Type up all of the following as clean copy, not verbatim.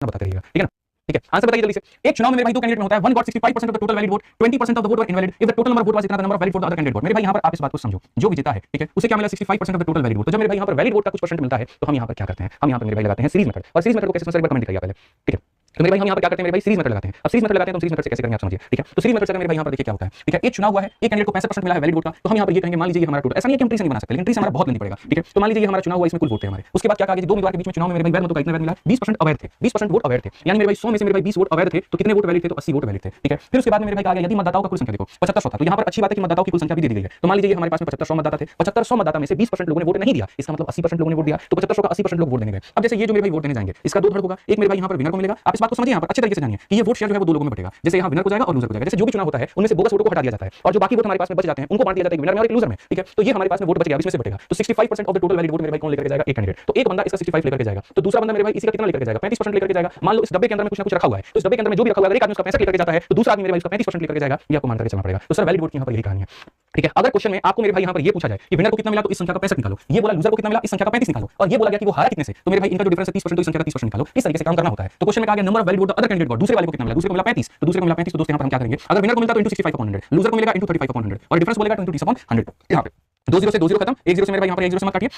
बताते रहिएगा, ठीक है ना? ठीक है, आंसर बताइए जल्दी से। एक चुनाव में मेरे भाई दो कैंडिडेट में होता है, one got 65% of the total valid vote, 20% of the vote were invalid, if the total number of vote was इतना the number of valid for the other candidate vote. मेरे भाई यहाँ पर आप इस बात को समझो, जो विजेता है, ठीक है, उसे क्या मिला 65% of the total valid vote. तो जब मेरे भाई यहाँ पर वैलिड वोट का कुछ परसेंट मिलता है तो हम यहाँ पर क्या करते हैं, हम यहाँ पर मेरे भाई लगाते हैं सीरीज मेथड। और सीरीज मेथड को कैसे समझते हैं कमेंट करिए पहले, ठीक है। तो मेरे भाई हम यहाँ पर क्या करते हैं, मेरे भाई सीरीज मेथड लगाते हैं। अब सीरीज मेथड लगाते हैं तो सीरीज मेथड से कैसे करेंगे आप समझिए, ठीक है। तो सीरीज मेथड से मेरे भाई यहाँ पर देखिए क्या होता है, ठीक है। एक चुनाव हुआ है, एक कैंडिडेट को 65% मिला है वैलिड वोट का, तो हम यहाँ पर ये कहेंगे मान लीजिए ये हमारा टोटल, ऐसा नहीं है कि हम ट्री से नहीं बना सकते, लेकिन ट्री से हमारा बहुत लेनी पड़ेगा, ठीक है। तो मान लीजिए ये हमारा चुनाव हुआ, इसमें कुल वोट थे हमारे। उसके बाद क्या कहा, दो उम्मीदवार के बीच में चुनाव में मेरे भाई वैध मतों का इतना वैध मिला, 20% अवैध थे, 20% वोट अवैध थे, यानी मेरे भाई 100 में से मेरे भाई 20 वोट अवैध थे, तो कितने वोट वैलिड थे, तो 80 वोट वैलिड थे, ठीक है। फिर उसके बाद में मेरे भाई कहा गया यदि मतदाताओं का कुल संख्या देखो 7500 था, तो यहाँ पर अच्छी बात है कि मतदाताओं की कुल संख्या भी दे दी गई है। तो मान लीजिए हमारे पास में 7500 मतदाता थे, 7500 मतदाता में से 20% लोगों ने वोट नहीं दिया, इसका मतलब 80% लोगों ने वोट दिया, तो 7500 का 80% लोग वोट देने गए। अब जैसे ये जो मेरे भाई वोट देने जाएंगे, इसका दो भाग होगा, एक मेरे भाई यहाँ पर विनर को मिलेगा। आप इस बात को समझिए यहाँ पर अच्छे तरीके से जानिए कि ये वोट शेयर जो है वो दो लोगों में बटेगा, जैसे यहाँ विनर को जाएगा और लूजर को जाएगा। जैसे जो भी चुनाव होता है उनमें से बोगस वोटों को हटा दिया जाता है और जो बाकी वोट हमारे पास में बच जाते हैं उनको बांट दिया जाता है एक विनर में और एक लूजर में, ठीक है। तो ये हमारे पास में वोट बच गया, इसमें से बटेगा। तो 65% of the total valid vote मेरे भाई कौन लेकर के जाएगा, एक कैंडिडेट। तो एक बंदा इसका 65 लेकर के जाएगा, तो दूसरा बंदा मेरे भाई इसी का कितना लेकर के जाएगा, 35% लेकर के जाएगा। मान लो इस डब्बे के अंदर में कुछ ना कुछ रखा हुआ है, तो इस डब्बे के अंदर में जो भी रखा हुआ है, अगर एक आदमी उसका 65 लेकर के जाता है तो दूसरा आदमी मेरे भाई उसका 35% लेकर के जाएगा। ये आपको मान करके चलना पड़ेगा। तो सर वैलिड वोट की यहाँ पर यही कहानी है, ठीक है। अगर क्वेश्चन में आपको मेरे भाई यहाँ पर ये पूछा जाए कि विनर को कितना मिला तो इस संख्या का 65 निकालो, ये बोला लूजर को कितना मिला इस संख्या का 35 निकालो, और ये बोला गया कि वो हारा कितने से, तो मेरे भाई इनका जो डिफरेंस है 30%, तो इस संख्या का 30% निकालो। इस तरीके से काम करना होता है। तो क्वेश्चन में कहा गया number of valid vote the other candidate got, दूसरे वाले को कितना मिला, दूसरे को मिला 35, तो दूसरे को मिला 35, तो दोस्तों यहाँ पर हम क्या करेंगे, अगर विनर को मिलता तो 65/100, लूजर को मिलेगा 35/100 और डिफरेंस बोलेगा 20/100। यहाँ पे 2 0 से 2 0 खत्म, 1 0 से मेरे भाई यहाँ पर 1 0 से मत काटिए,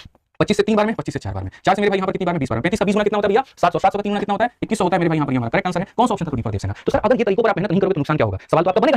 25 से 3 बार में, 25 से 4 बार में, 4 से मेरे भाई यहाँ पर कितनी बार में 20 बार में, 35 का 20 गुना कितना होता है भैया 700, 700 का 3 गुना कितना होता है 2100 होता है मेरे भाई यहाँ पर। हमारा करेक्ट आंसर है कौन सा ऑप्शन था, तो डी फॉर देख लेना। तो सर अगर ये तरीकों पर आप मेहनत नहीं करोगे तो नुकसान क्या होगा, सवाल तो आपका बनेगा।